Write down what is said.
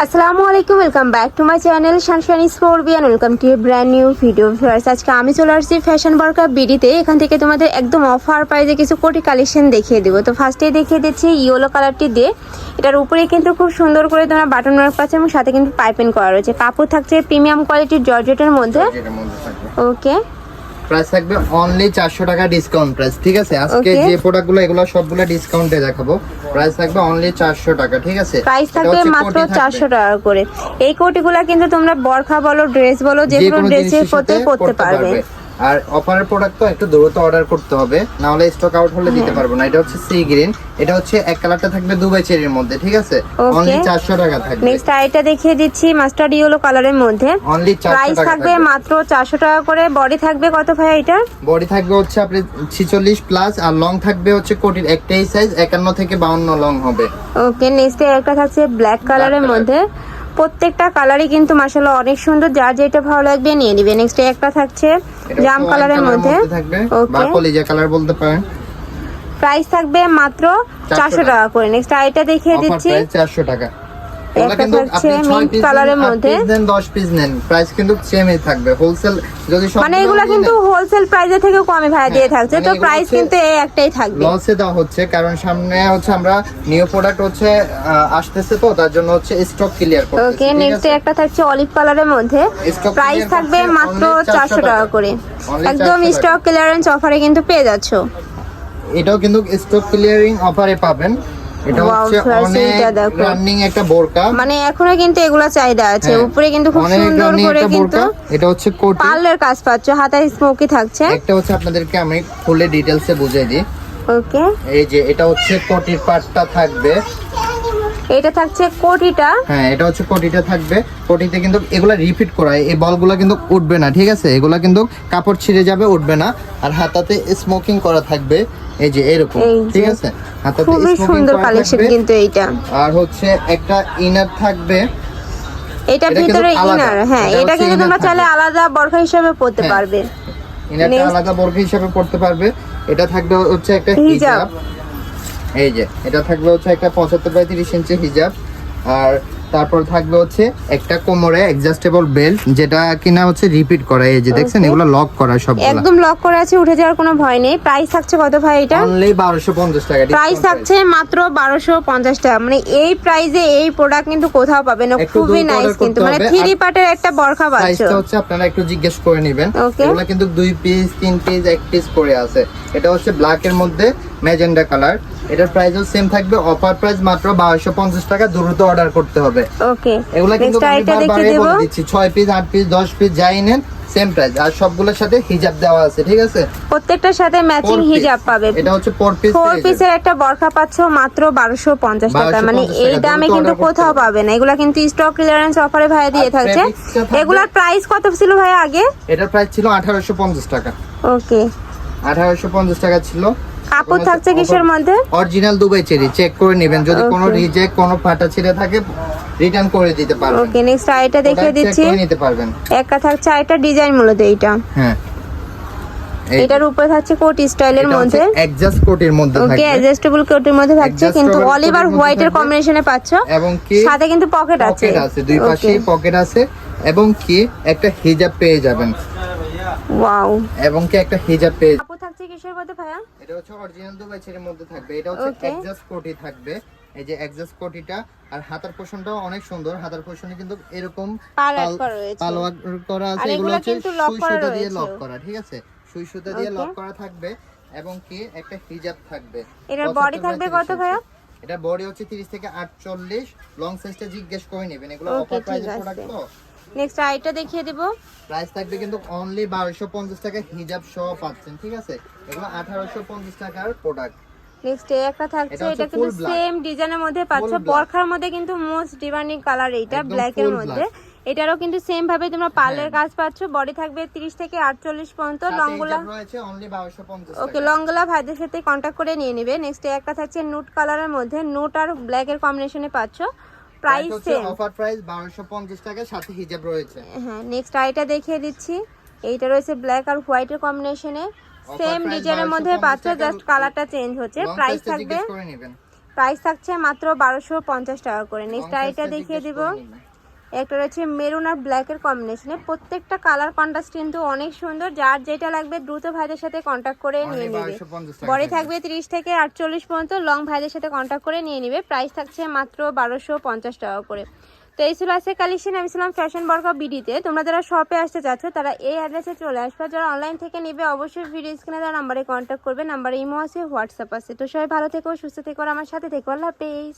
আসসালামু আলাইকুম, welcome back to my channel Sunshine Sports and welcome to a brand new video. Viewers, আজকে আমি চলে আসছি ফ্যাশন বরকা বিডিতে। এখান থেকে তোমাদের একদম অফার প্রাইসে কিছু কোটি কালেকশন দেখিয়ে দেবো। তো ফার্স্টেই দেখিয়ে দিচ্ছি ইয়েলো কালারটি দিয়ে। এটার উপরে কিন্তু খুব সুন্দর করে তোমরা বাটন ওয়ার্ক পাচ্ছে এবং সাথে কিন্তু পাইপিং করা রয়েছে। কাপড় থাকছে প্রিমিয়াম কোয়ালিটির জর্জেটের মধ্যে। ওকে, প্রাইস থাকবে অনলি 400 টাকা ডিসকাউন্ট প্রাইস, ঠিক আছে? আজকে যে প্রোডাক্টগুলো এগুলো সবগুলো ডিসকাউন্টে দেখাবো। প্রাইস থাকবে অনলি 400 টাকা, ঠিক আছে? প্রাইস থাকবে মাত্র 400 টাকা করে। এই কোটিগুলো কিন্তু তোমরা বরখা বলো, ড্রেস বলো, যে কোনো ড্রেসের সাথে পরতে পারবে। আর অফারের প্রোডাক্ট তো একটু দ্রুত অর্ডার করতে হবে, না হলে স্টক আউট হলে দিতে পারবো না। এটা হচ্ছে সি গ্রিন, এটা হচ্ছে এক কালারটা থাকবে দুবাই চেরির মধ্যে, ঠিক আছে? অনলি 400 টাকা থাকবে। নেক্সট আইটা দেখিয়ে দিচ্ছি মাস্টার্ড ইয়েলো কালারের মধ্যে। অনলি 400 টাকা প্রাইস থাকবে মাত্র 400 টাকা করে। বডি থাকবে কত ভাই এটা? বডি থাকবে হচ্ছে আপনি 46 প্লাস, আর লং থাকবে হচ্ছে কোটির একটাই সাইজ 51 থেকে 52 লং হবে। ওকে, নেক্সট একটা থাকছে ব্ল্যাক কালারের মধ্যে। প্রত্যেকটা কালারই কিন্তু মাশাআল্লাহ অনেক সুন্দর, যার যেটা ভালো লাগবে নিয়ে নিবে। নেক্সট একটা থাকছে জাম কালারের মধ্যে। বা কলিজা কালার বলতে পারেন। প্রাইস থাকবে মাত্র 400 টাকা করে। নেক্সট আইটা দেখিয়ে দিচ্ছি 400 টাকা। একটা থাকছে মিন্ট কালারের মধ্যে। 10 পিস নেন, প্রাইস কিন্তু সেমই থাকবে। হোলসেল যদি সব মানে এগুলা কিন্তু হোলসেল প্রাইসে থেকে কমে ভাড়া দিয়ে থাকছে, তো প্রাইস কিন্তু এই একটাই থাকবে। লসে দেওয়া হচ্ছে, কারণ সামনে হচ্ছে আমরা নিউ প্রোডাক্ট হচ্ছে আসতেছে, তো তার জন্য হচ্ছে স্টক ক্লিয়ার করতেছি। ওকে, নেক্সট একটা থাকছে অলিভ কালারের মধ্যে। প্রাইস থাকবে মাত্র 400 টাকা করে। একদম স্টক ক্লিয়ারেন্স অফারে কিন্তু পেয়ে যাচ্ছ। এটাও কিন্তু স্টক ক্লিয়ারিং অফারে পাবেন। এটা হচ্ছে অনেক রানিং একটা বোরকা, মানে এখনো কিন্তু এগুলা চাহিদা আছে। উপরে কিন্তু খুব সুন্দর করে কিন্তু এটা হচ্ছে কোটি পার্লের কাজ পাচ্ছ, হাতায় স্মোকি থাকছে। একটা হচ্ছে আপনাদেরকে আমি ফুলে ডিটেইলসে বুঝিয়ে দিই। ওকে, এই যে এটা হচ্ছে কোটির পার্টটা থাকবে, এটা থাকছে কোটিটা। হ্যাঁ, এটা হচ্ছে কোটিটা থাকবে। কোটিতে কিন্তু এগুলা রিপিট করা, এই বলগুলা কিন্তু উঠবে না, ঠিক আছে? এগুলা কিন্তু কাপড় ছিঁড়ে যাবে, উঠবে না। আর হাতাতে স্মোকিং করা থাকবে, এই যে এরকম, ঠিক আছে? হাতাতে খুবই সুন্দর কালেকশন কিন্তু এইটা। আর হচ্ছে একটা ইনার থাকবে, এটা ভিতরে ইনার। হ্যাঁ, এটা কিন্তু তোমরা চাইলে আলাদা বরখা হিসেবে পরতে পারবে। ইনারটা আলাদা বরখা হিসেবে পরতে পারবে। এটা থাকবে হচ্ছে একটা হিজাব। এই যে এটা থাকবে হচ্ছে একটা 75 বাই 30 ইঞ্চি হিজাব। আর তারপর থাকবে হচ্ছে একটা কোমরে অ্যাডজাস্টেবল বেল্ট, যেটা কিনা হচ্ছে রিপিট করা। এই যে দেখছেন, এগুলো লক করা, সবগুলো একদম লক করা আছে, উঠে যাওয়ার কোনো ভয় নেই। প্রাইস থাকছে কত ভাই এটা? অনলি 1250 টাকা। প্রাইস থাকছে মাত্র 1250 টাকা। মানে এই প্রাইসে এই প্রোডাক্ট কিন্তু কোথাও পাবে না। খুবই নাইস কিন্তু, মানে 3 পার্টের একটা বরখা পাচ্ছ। প্রাইসটা হচ্ছে আপনারা একটু জিজ্ঞেস করে নেবেন। এগুলো কিন্তু 2 পিস 3 পিস 1 পিস করে আছে। এটা হচ্ছে ব্ল্যাক এর মধ্যে ম্যাজেন্ডা কালার। এটার প্রাইসও সেম থাকবে, অফার প্রাইস মাত্র 1250 টাকা। দ্রুত অর্ডার করতে হবে। ওকে, এগুলা কিন্তু আমি বারবারই বলে দিচ্ছি, 6 পিস 8 পিস 10 পিস যাই নেন সেম প্রাইস। আর সবগুলোর সাথে হিজাব দেওয়া আছে, ঠিক আছে? প্রত্যেকটার সাথে ম্যাচিং হিজাব পাবে। এটা হচ্ছে 4 পিসের একটা বরখা পাচ্ছ মাত্র 1250 টাকা। মানে এই দামে কিন্তু কোথাও পাবে না। এগুলা কিন্তু স্টক ক্লিয়ারেন্স অফারে ভাই দিয়ে থাকছে। এগুলার প্রাইস কত ছিল ভাই আগে? এটার প্রাইস ছিল 1850 টাকা। ওকে, 1850 টাকা ছিল। কাপড় থাকছে কিসের মধ্যে? অরিজিনাল দুবাই চেরি, চেক করে নেবেন। যদি কোনো রিজেক্ট, কোনো ফাটা ছিঁড়ে থাকে রিটার্ন করে দিতে পারবেন। ওকে, নেক্সট আইটা দেখিয়ে দিচ্ছি। চেক করে নিতে পারবেন। একটা থাকছে আইটা ডিজাইন মূলত এইটা। হ্যাঁ, এটার উপরে থাকছে কোট স্টাইলের মধ্যে, অ্যাডজাস্ট কোটের মধ্যে থাকবে। ওকে, অ্যাডজাস্টেবল কোটের মধ্যে থাকছে, কিন্তু অলিভ আর হোয়াইট এর কম্বিনেশনে পাচ্ছ। এবং কি সাথে কিন্তু পকেট আছে, দুই পাশেই পকেট আছে। এবং কি একটা হিজাব পেয়ে যাবেন। ওয়াও, এবং কি একটা হিজাব পেয়ে। কাপড় থাকছে কিসের মধ্যে ভাইয়া? এটা হচ্ছে অরিজিনাল দুবাই চেরির মধ্যে থাকবে। এটা হচ্ছে অ্যাডজাস্ট কোটি থাকবে। এই যে অ্যাডজাস্ট কোটিটা। আর হাতার পোরশনটাও অনেক সুন্দর। হাতার পোরশনে কিন্তু এরকম পালওয়ার করা আছে। এগুলো হচ্ছে সুই সুতা দিয়ে লক করা, ঠিক আছে? সুই সুতা দিয়ে লক করা থাকবে। এবং কি একটা হিজাব থাকবে। এটার বডি থাকবে কত ভাইয়া? এটা বডি হচ্ছে 30 থেকে 48। লং সাইজটা জিজ্ঞেস করে নেবেন, এগুলো অফার প্রাইসে প্রোডাক্ট তো। নেক্সট আইটা দেখিয়ে দেব। প্রাইস থাকবে কিন্তু অনলি 1250 টাকা, হিজাব সহ পাচ্ছেন, ঠিক আছে? এগুলো 1850 টাকার প্রোডাক্ট। নেক্সট একটা থাকছে, এটা কিন্তু সেম ডিজাইনের মধ্যে পাচ্ছ। বরখার মধ্যে কিন্তু মোস্ট ডিমান্ডিং কালার এইটা, ব্ল্যাক এর মধ্যে। এটারও কিন্তু সেম ভাবে তোমরা পার্লের কাজ পাচ্ছ। বডি থাকবে 30 থেকে 48 পর্যন্ত। লংগুলা রয়েছে অনলি 1250 টাকা। ওকে, লংগুলা ভাইদের সাথে কন্টাক্ট করে নিয়ে নেবে। নেক্সট একটা থাকছে নুট কালারের মধ্যে, নুট আর ব্ল্যাক এর কম্বিনেশনে পাচ্ছ। প্রাইস সেম, অফার প্রাইস 1250 টাকা, সাথে হিজাব রয়েছে। হ্যাঁ, নেক্সট আইটা দেখিয়ে দিচ্ছি। এইটা রয়েছে ব্ল্যাক আর হোয়াইট এর কম্বিনেশনে, সেম ডিজাইনের মধ্যে পাচ্ছ, জাস্ট কালারটা চেঞ্জ হচ্ছে। প্রাইস থাকবে প্রাইস থাকছে মাত্র 1250 টাকা করে। নেক্সট আইটা দেখিয়ে দিব, একটা রয়েছে মেরুন আর ব্ল্যাকের কম্বিনেশনে। প্রত্যেকটা কালার কন্ট্রাস্ট কিন্তু অনেক সুন্দর। যার যেটা লাগবে দ্রুত ভাইদের সাথে কন্ট্যাক্ট করে নিয়ে নেবে। বডি থাকবে 30 থেকে 48 পর্যন্ত, লং ভাইদের সাথে কন্ট্যাক্ট করে নিয়ে নেবে। প্রাইস থাকছে মাত্র 1250 টাকা করে। তো এই ছিল আজকে কালেকশন। আমি ছিলাম ফ্যাশন বরকা বিডিতে। তোমরা যারা শপে আসতে চাচ্ছ তারা এই অ্যাড্রেসে চলে আসবে। যারা অনলাইন থেকে নেবে অবশ্যই ভিডিও স্ক্রিনে দেওয়া নাম্বারে কন্ট্যাক্ট করবে। নাম্বারে ইমো আছে, হোয়াটসঅ্যাপ আছে। তো সবাই ভালো থেকো, সুস্থ থেকো, আর আমার সাথে থেকো। আল্লাহ হাফেজ।